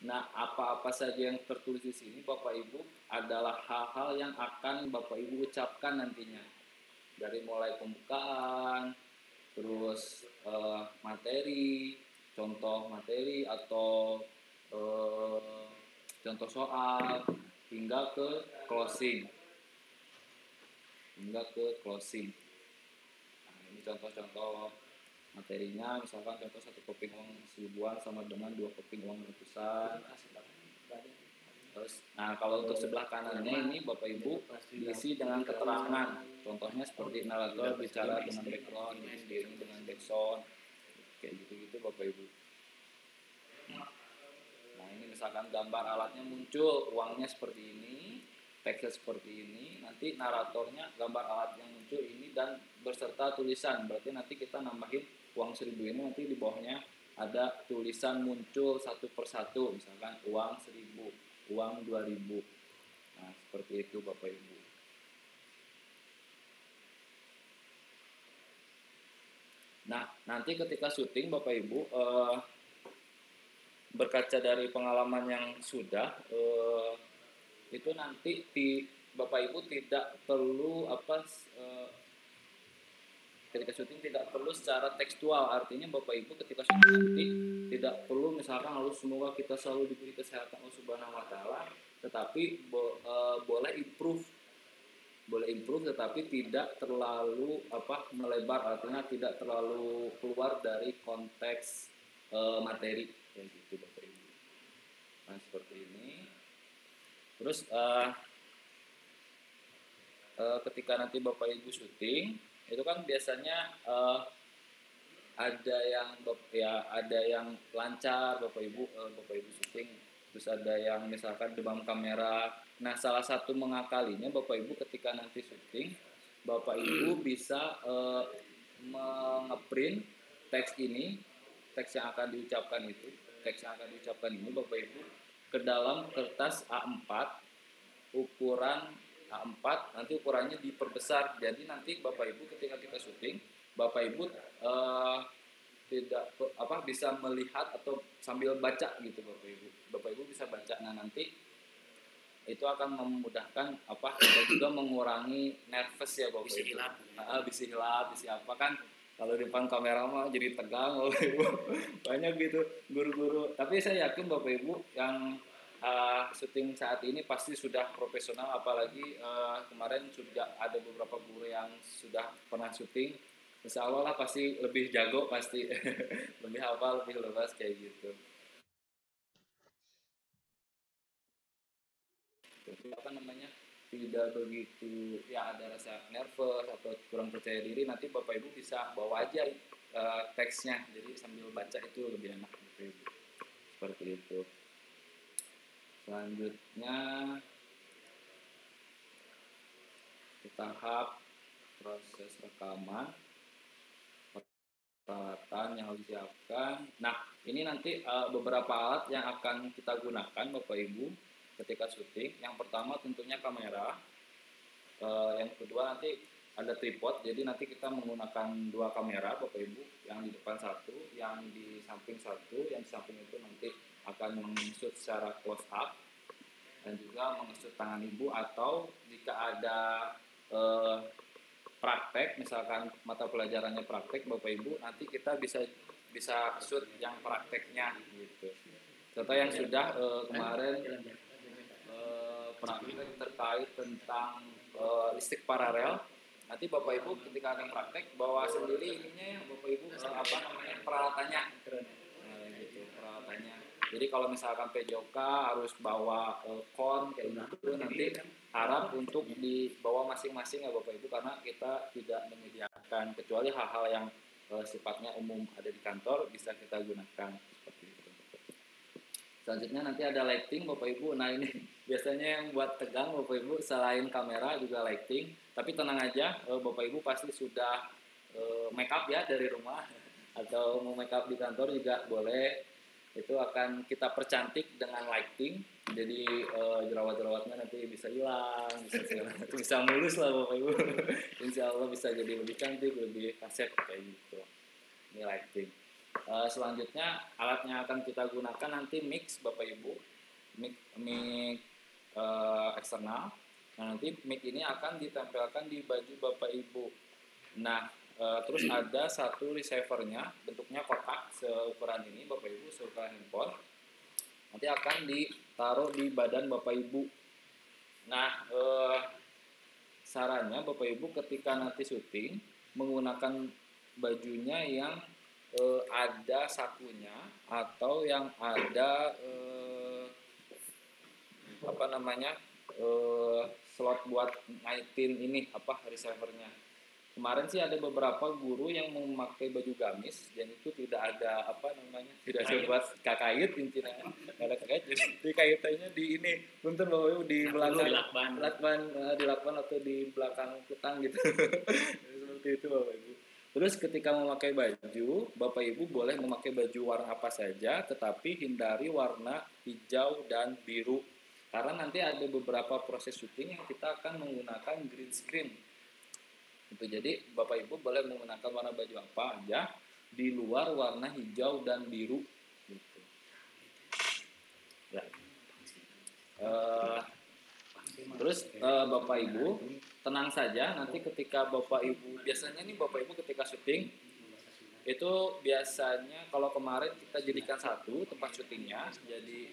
Nah, apa-apa saja yang tertulis di sini Bapak Ibu adalah hal-hal yang akan Bapak Ibu ucapkan nantinya. Dari mulai pembukaan, terus materi, contoh materi atau eh, contoh soal hingga ke closing, hingga ke closing. Nah, ini contoh-contoh materinya, misalkan contoh satu keping uang seribuan sama dengan dua keping uang ratusan. Terus, nah kalau untuk sebelah kanannya ini Bapak Ibu diisi dengan keterangan. Contohnya seperti narator bicara dengan background, diiringi dengan backsound, kayak gitu-gitu Bapak Ibu. Nah ini misalkan gambar alatnya muncul, uangnya seperti ini, teksnya seperti ini, nanti naratornya gambar alat yang muncul ini dan berserta tulisan. Berarti nanti kita nambahin uang 1000 ini, nanti di bawahnya ada tulisan muncul satu persatu, misalkan uang 1000, uang 2000. Nah seperti itu Bapak Ibu. Nah nanti ketika syuting Bapak Ibu berkaca dari pengalaman yang sudah itu nanti Bapak Ibu tidak perlu ketika syuting tidak perlu secara tekstual, artinya Bapak Ibu ketika syuting nanti tidak perlu misalkan harus semoga kita selalu diberi kesehatan Allah Subhanahu wa taala, tetapi boleh improve tetapi tidak terlalu melebar, artinya tidak terlalu keluar dari konteks materi kayak gitu Bapak Ibu. Nah seperti ini. Terus ketika nanti Bapak Ibu syuting itu kan biasanya ada yang lancar Bapak Ibu syuting, terus ada yang misalkan demam kamera. Nah salah satu mengakalinya Bapak Ibu ketika nanti syuting Bapak Ibu bisa mengeprint teks ini, teks yang akan diucapkan ini Bapak Ibu ke dalam kertas A4 ukuran A4, nanti ukurannya diperbesar. Jadi nanti Bapak Ibu ketika kita syuting, Bapak Ibu tidak bisa melihat atau sambil baca gitu Bapak Ibu. Bapak Ibu bisa baca. Nah nanti itu akan memudahkan dan juga mengurangi nervous ya Bapak Ibu. Bisi hilap, bisi apa kan kalau di depan kamera mah jadi tegang Bapak Ibu. Banyak gitu guru-guru. Tapi saya yakin Bapak Ibu yang syuting saat ini pasti sudah profesional, apalagi kemarin sudah ada beberapa guru yang sudah pernah syuting. Insya Allah lah pasti lebih jago, pasti lebih hafal, lebih luas kayak gitu. Jadi tidak begitu ya ada rasa nervous atau kurang percaya diri, nanti Bapak Ibu bisa bawa aja teksnya, jadi sambil baca itu lebih enak Bapak Ibu. Seperti itu. Selanjutnya di tahap proses rekaman, peralatan yang harus disiapkan. Nah ini nanti beberapa alat yang akan kita gunakan Bapak Ibu ketika syuting. Yang pertama tentunya kamera, yang kedua nanti ada tripod, jadi nanti kita menggunakan dua kamera Bapak Ibu, yang di depan satu, yang di samping satu. Yang di samping itu nanti akan mengesut secara close up dan juga mengesut tangan Ibu, atau jika ada praktek, misalkan mata pelajarannya praktek Bapak Ibu, nanti kita bisa shoot yang prakteknya gitu. Contoh yang sudah kemarin praktek terkait tentang listrik paralel. Nanti Bapak Ibu ketika akan praktek bawa sendiri ininya ya Bapak Ibu peralatannya. Nah, gitu peralatannya. Jadi kalau misalkan PJOK harus bawa kon kayak gitu, nanti harap untuk dibawa masing-masing ya Bapak Ibu, karena kita tidak menyediakan, kecuali hal-hal yang sifatnya umum ada di kantor bisa kita gunakan seperti itu. Selanjutnya nanti ada lighting Bapak Ibu. Nah ini biasanya yang buat tegang Bapak Ibu, selain kamera juga lighting. Tapi tenang aja, Bapak Ibu pasti sudah make up ya dari rumah atau mau make up di kantor juga boleh. Itu akan kita percantik dengan lighting. Jadi jerawat-jerawatnya nanti bisa hilang, bisa mulus lah Bapak Ibu. Insya Allah bisa jadi lebih cantik, lebih kasep kayak gitu. Ini lighting. Selanjutnya alat yang akan kita gunakan nanti mix Bapak Ibu, mic eksternal. Nah, nanti mic ini akan ditempelkan di baju Bapak Ibu. Nah, terus ada satu receivernya, bentuknya kotak seukuran ini Bapak Ibu, seukuran handphone. Nanti akan ditaruh di badan Bapak Ibu. Nah, sarannya Bapak Ibu ketika nanti syuting menggunakan bajunya yang ada sakunya atau yang ada slot buat ngaitin ini receivernya. Kemarin sih ada beberapa guru yang memakai baju gamis dan itu tidak ada tidak ada buat kakait intinya, tidak ada kakait, jadi kaitannya di ini punten Bapak Ibu di belakang lakban atau di belakang kutang gitu. Seperti itu Bapak Ibu. Terus ketika memakai baju, Bapak Ibu boleh memakai baju warna apa saja, tetapi hindari warna hijau dan biru. Karena nanti ada beberapa proses syuting yang kita akan menggunakan green screen. Itu jadi Bapak Ibu boleh menggunakan warna baju apa aja di luar warna hijau dan biru. Gitu. Ya. Terus Bapak Ibu tenang saja, nanti ketika Bapak Ibu biasanya nih Bapak Ibu ketika syuting itu biasanya kalau kemarin kita jadikan satu tempat syutingnya, jadi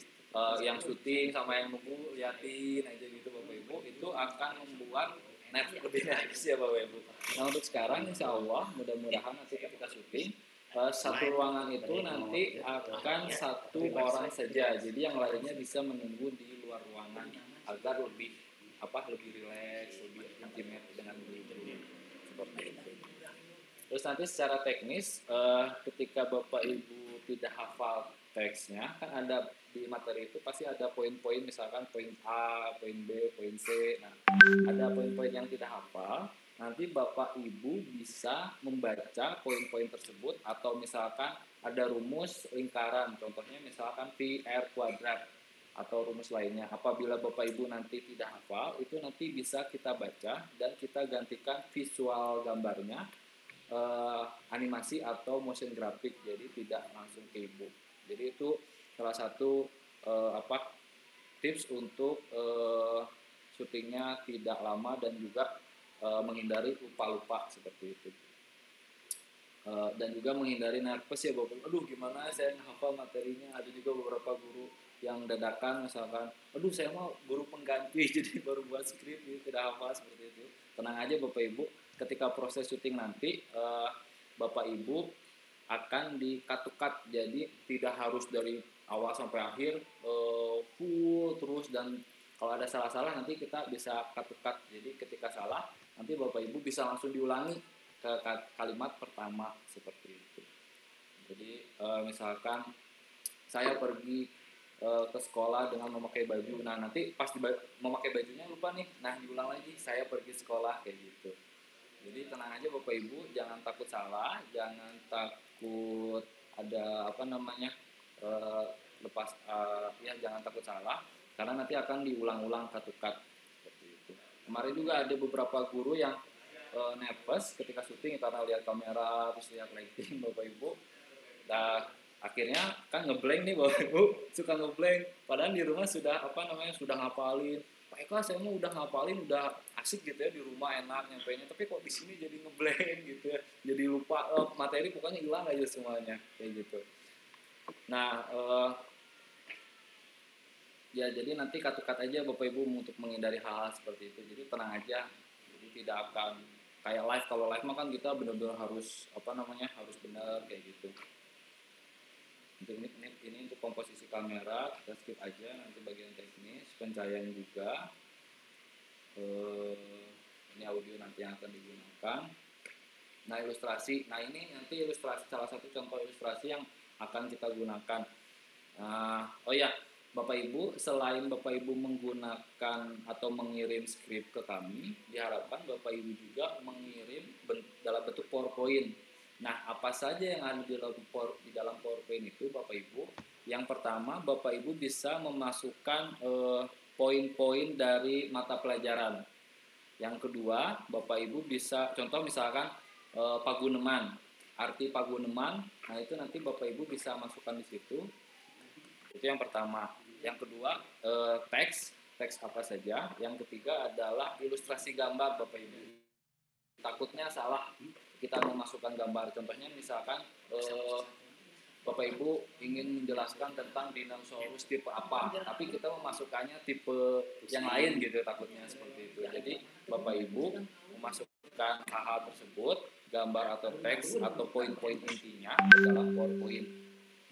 yang syuting sama yang nunggu liatin aja gitu Bapak Ibu, itu akan membuat lebih nervous ya Bapak Ibu. Nah untuk sekarang insya Allah mudah-mudahan nanti ketika syuting satu ruangan itu nanti akan satu orang saja, jadi yang lainnya bisa menunggu di luar ruangan agar lebih rileks, lebih intimate dengan diri seperti itu. Terus nanti secara teknis ketika Bapak Ibu tidak hafal teksnya, kan ada di materi itu pasti ada poin-poin, misalkan poin A, poin B, poin C. Nah, ada poin-poin yang tidak hafal, nanti Bapak Ibu bisa membaca poin-poin tersebut atau misalkan ada rumus lingkaran, contohnya misalkan pi r kuadrat atau rumus lainnya. Apabila Bapak Ibu nanti tidak hafal, itu nanti bisa kita baca dan kita gantikan visual gambarnya animasi atau motion graphic, jadi tidak langsung ke Ibu. Jadi itu salah satu tips untuk syutingnya tidak lama dan juga menghindari lupa-lupa seperti itu. Dan juga menghindari nervous ya Bapak. Aduh gimana saya menghafal materinya. Ada juga beberapa guru yang dadakan misalkan, aduh saya mau guru pengganti jadi baru buat skrip gitu, tidak hafal seperti itu. Tenang aja Bapak Ibu, ketika proses syuting nanti Bapak Ibu akan di-cut, jadi tidak harus dari awal sampai akhir full terus, dan kalau ada salah-salah nanti kita bisa cut. Jadi ketika salah nanti Bapak Ibu bisa langsung diulangi ke kalimat pertama seperti itu. Jadi misalkan saya pergi ke sekolah dengan memakai baju, nah nanti pas memakai bajunya lupa nih, nah diulang lagi saya pergi sekolah kayak gitu. Jadi tenang aja Bapak Ibu, jangan takut salah, jangan takut ada jangan takut salah, karena nanti akan diulang-ulang cut seperti itu. Kemarin juga ada beberapa guru yang nervous ketika syuting karena lihat kamera terus lihat lighting Bapak Ibu. Nah, akhirnya kan ngeblank nih Bapak Ibu, suka ngeblank padahal di rumah sudah sudah ngapalin. Pak Eka saya mah udah ngapalin, udah asik gitu ya di rumah enak nyampainya, tapi kok di sini jadi ngeblank gitu ya, jadi lupa materi, pokoknya hilang aja semuanya kayak gitu. Nah ya jadi nanti cut aja Bapak Ibu untuk menghindari hal-hal seperti itu. Jadi tenang aja, jadi tidak akan kayak live. Kalau live mah kan kita benar-benar harus harus benar kayak gitu. Untuk ini untuk komposisi kamera kita skip aja, nanti bagian teknis pencahayaan juga ini audio nanti yang akan digunakan. Nah ilustrasi, nah ini nanti ilustrasi, salah satu contoh ilustrasi yang akan kita gunakan. Oh ya Bapak Ibu, selain Bapak Ibu menggunakan atau mengirim skrip ke kami, diharapkan Bapak Ibu juga mengirim dalam bentuk PowerPoint. Nah, apa saja yang ada di dalam PowerPoint itu Bapak Ibu? Yang pertama, Bapak Ibu bisa memasukkan poin-poin dari mata pelajaran. Yang kedua, Bapak Ibu bisa contoh misalkan paguneman arti paguneman. Nah itu nanti Bapak Ibu bisa masukkan di situ. Itu yang pertama. Yang kedua teks apa saja. Yang ketiga adalah ilustrasi gambar Bapak Ibu. Takutnya salah kita memasukkan gambar. Contohnya misalkan Bapak Ibu ingin menjelaskan tentang dinosaurus tipe apa, tapi kita memasukkannya tipe yang lain gitu, takutnya seperti itu. Jadi Bapak Ibu memasukkan hal-hal tersebut, gambar atau teks atau poin-poin intinya ke dalam PowerPoint,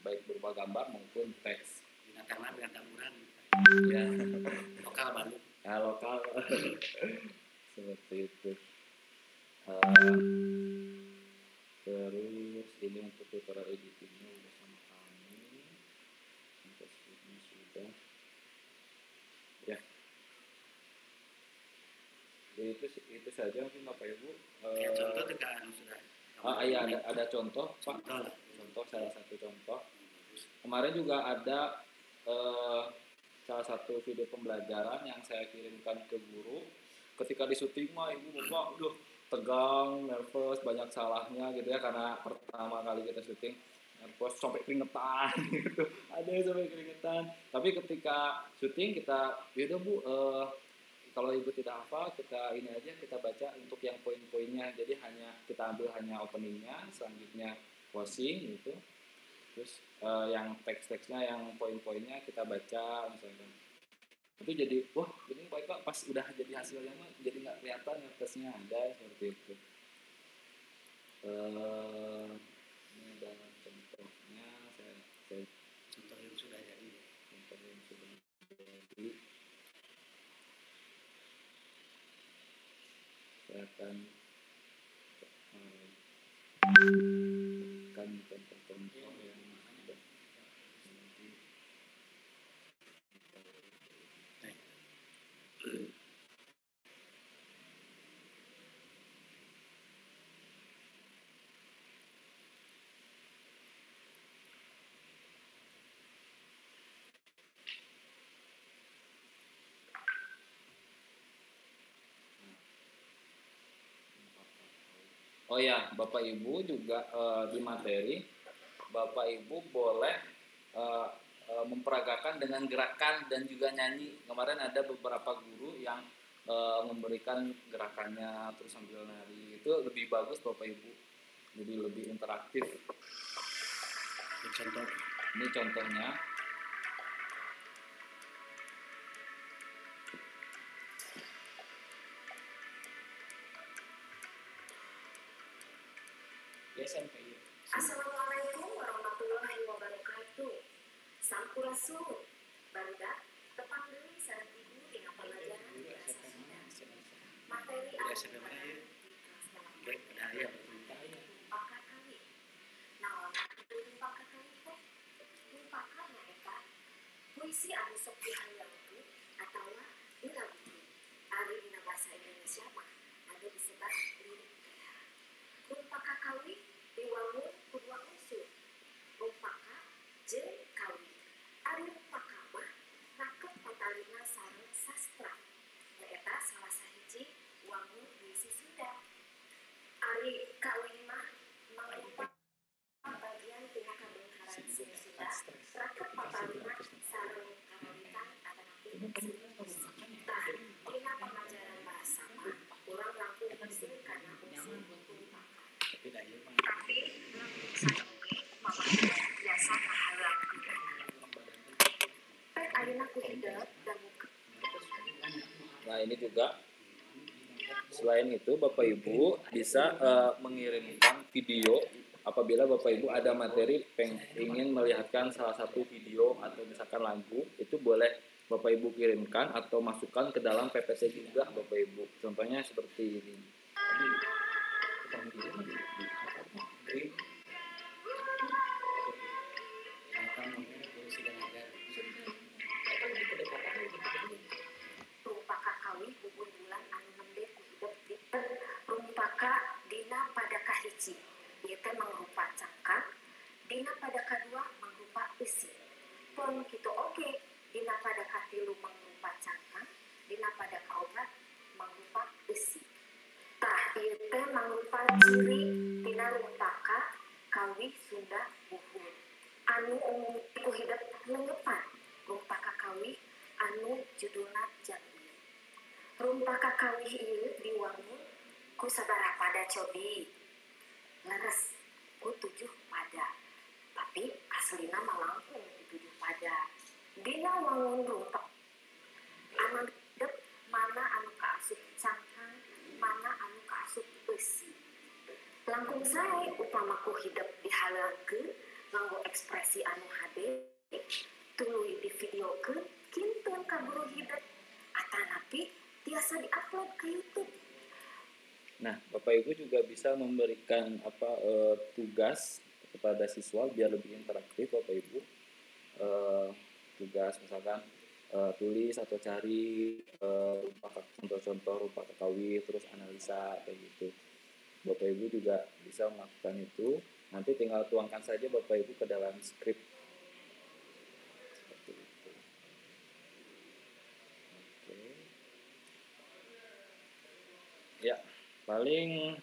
baik berupa gambar maupun teks. Binatang taburan. Ya. Lokal baru. Ya, lokal. Seperti itu. Terus ini untuk tutorial editingnya udah sama kami. Untuk skripnya sudah. Ya. Jadi itu saja mungkin Bapak Ibu. Contoh tegaan sudah. Iya ada contoh Pak. Contoh salah satu contoh. Kemarin juga ada salah satu video pembelajaran yang saya kirimkan ke guru. Ketika di syuting mah Ibu Bapak tegang, nervous, banyak salahnya gitu ya, karena pertama kali kita syuting, nervous sampai keringetan gitu. Ada yang sampai keringetan. Tapi ketika syuting kita, yaudah Bu, kalau Ibu tidak hafal, kita ini aja, kita baca untuk yang poin-poinnya. Jadi kita ambil hanya openingnya, selanjutnya closing gitu. Terus yang teks-teksnya, yang poin-poinnya kita baca misalnya. Itu jadi wah ini baik Pak, pas udah jadi hasilnya mah jadi nggak kelihatan ya, tesnya ada seperti itu. Ini ada contohnya, saya contoh yang sudah jadi, saya akan contoh-contoh yang ada. Oh ya, Bapak Ibu juga di materi, Bapak Ibu boleh memperagakan dengan gerakan dan juga nyanyi. Kemarin ada beberapa guru yang memberikan gerakannya terus sambil nari. Itu lebih bagus Bapak Ibu, jadi lebih interaktif. Ini contohnya. Assalamualaikum warahmatullahi wabarakatuh. Sampurasun, barudak, tepang deui sareng ibu dina pelajaran biasa Sunda. Materi anu rumpaka kali. Naon arti rumpaka kali teh? Rumpaka nyaeta puisi anu sok dihayangkeun atawa diragukeun. Ari dina basa Indonesia mah anu disebat lirik teh. Rumpaka kali diwangun kedua unsur, rumpaka jeung kawi. Ari rumpaka mah raket patalina sareng sastra. Eta salah sahiji wangun puisi Sunda. Ari kawi mah mangrupa bagian tina kabeungkaran seni Sunda. Raket patalina sareng karawitan atanapi seni. Tah dina pamajaran bahasa mah urang langkung pusing kana unsur rumpaka. Tapi sajoge mamana biasa kahalang pek ayeuna ku hideung dan Nah ini juga selain itu Bapak Ibu bisa mengirimkan video apabila Bapak Ibu ada materi ingin melihatkan salah satu video atau misalkan lagu, itu boleh Bapak Ibu kirimkan atau masukkan ke dalam PPT juga Bapak Ibu. Contohnya seperti ini. rumpaka kawi bubur bulan anu nembe ku hidup dinten rumpaka dina pada kahiji ieu teh mangrupa cangkang, dina pada kadua mangrupa besi. Pun kitu oge dina pada katilu mangrupa cangkang, dina pada kaopat mangrupa besi. Tah ieu teh mangrupa ciri tina rumpaka Rumpah kakawih ieu diwangun ku sabarapada cobi. Leres ku 7 pada. Tapi aslina mah langkung di 7 pada. Dina wangun rumpah anu hidup mana anu kaasup cangkang, mana anu kaasup besi. Langkung sae upamaku hidup dihaleungkeun nganggo ekspresi anu HD, tuluy di videokeun kinten kaburu hidup atanapi tiasa diupload ke YouTube. Nah, Bapak Ibu juga bisa memberikan tugas kepada siswa biar lebih interaktif, Bapak Ibu. Tugas misalkan tulis atau cari contoh-contoh rupa kakawih, terus analisa kayak gitu. Bapak Ibu juga bisa melakukan itu. Nanti tinggal tuangkan saja Bapak Ibu ke dalam skrip. Seperti itu. Oke. Ya, paling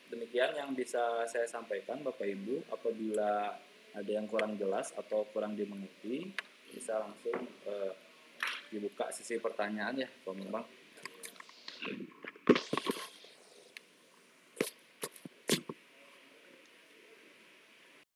demikian yang bisa saya sampaikan Bapak Ibu. Apabila ada yang kurang jelas atau kurang dimengerti, bisa langsung dibuka sesi pertanyaan ya, Pak Bambang.